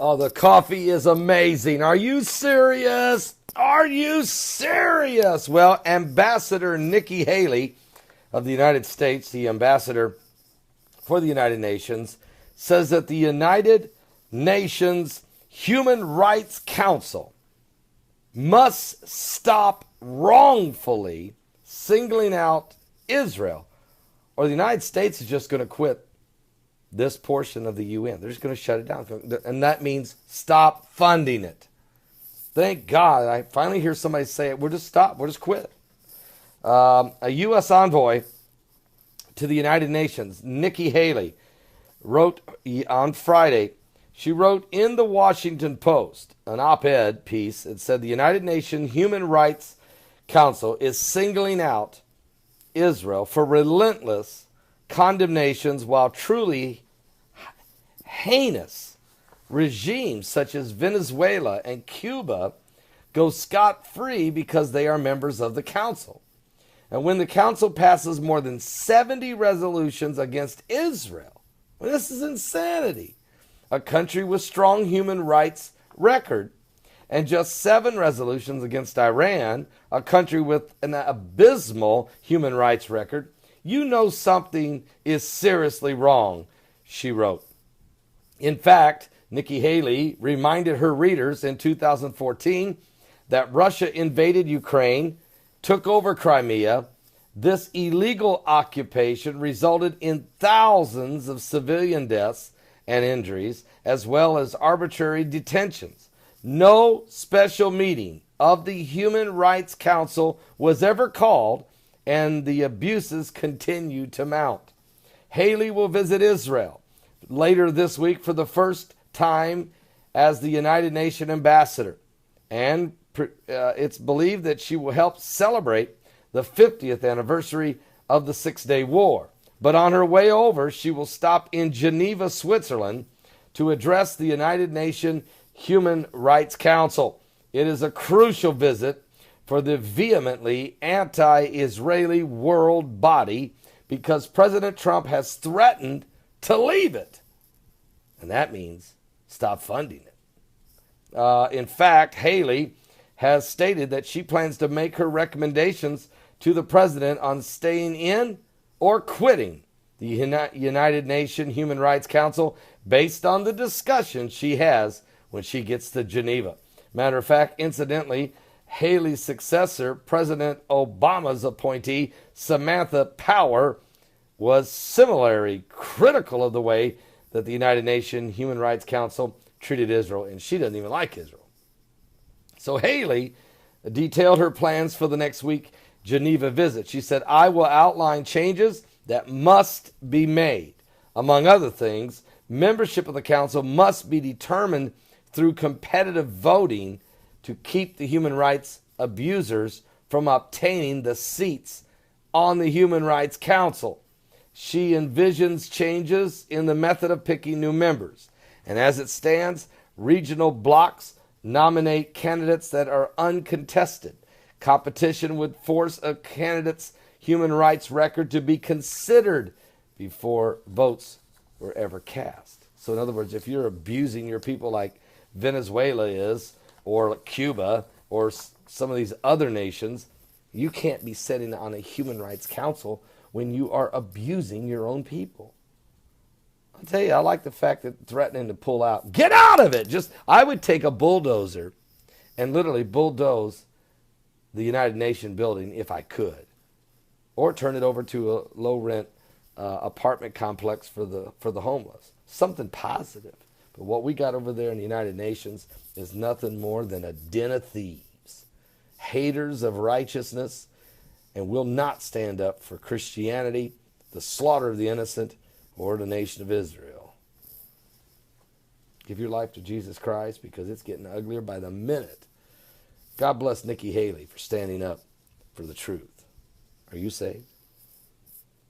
Oh, the coffee is amazing. Are you serious? Are you serious? Well, Ambassador Nikki Haley of the United States, the ambassador for the United Nations, says that the United Nations Human Rights Council must stop wrongfully singling out Israel, or the United States is just going to quit this portion of the UN. They're just going to shut it down. And that means stop funding it. Thank God. I finally hear somebody say it. We'll just stop. We'll just quit. A U.S. envoy to the United Nations, Nikki Haley, wrote on Friday, she wrote in the Washington Post, an op-ed piece. It said the United Nations Human Rights Council is singling out Israel for relentless condemnations, while truly heinous regimes such as Venezuela and Cuba go scot-free because they are members of the council. And when the council passes more than 70 resolutions against Israel, well, this is insanity, a country with strong human rights record, and just 7 resolutions against Iran, a country with an abysmal human rights record, you know something is seriously wrong, she wrote. In fact, Nikki Haley reminded her readers in 2014 that Russia invaded Ukraine, took over Crimea. This illegal occupation resulted in thousands of civilian deaths and injuries, as well as arbitrary detentions. No special meeting of the Human Rights Council was ever called, and the abuses continue to mount. Haley will visit Israel later this week for the first time as the United Nations ambassador, and it's believed that she will help celebrate the 50th anniversary of the Six-Day War. But on her way over, she will stop in Geneva, Switzerland, to address the United Nations Human Rights Council. It is a crucial visit for the vehemently anti-Israeli world body because President Trump has threatened to leave it. And that means stop funding it. In fact, Haley has stated that she plans to make her recommendations to the president on staying in or quitting the United Nations Human Rights Council based on the discussion she has when she gets to Geneva. Matter of fact, incidentally, Haley's successor, President Obama's appointee, Samantha Power, was similarly critical of the way that the United Nations Human Rights Council treated Israel, and she doesn't even like Israel. So Haley detailed her plans for the next week Geneva visit. She said, I will outline changes that must be made. Among other things, membership of the council must be determined through competitive voting to keep the human rights abusers from obtaining the seats on the Human Rights Council. She envisions changes in the method of picking new members. And as it stands, regional blocs nominate candidates that are uncontested. Competition would force a candidate's human rights record to be considered before votes were ever cast. So in other words, if you're abusing your people like Venezuela is, or Cuba, or some of these other nations, you can't be sitting on a human rights council when you are abusing your own people. I'll tell you, I like the fact that threatening to pull out. Get out of it! I would take a bulldozer and literally bulldoze the United Nations building if I could, or turn it over to a low-rent apartment complex for the homeless. Something positive. But what we got over there in the United Nations is nothing more than a den of thieves, haters of righteousness, and will not stand up for Christianity, the slaughter of the innocent, or the nation of Israel. Give your life to Jesus Christ because it's getting uglier by the minute. God bless Nikki Haley for standing up for the truth. Are you saved?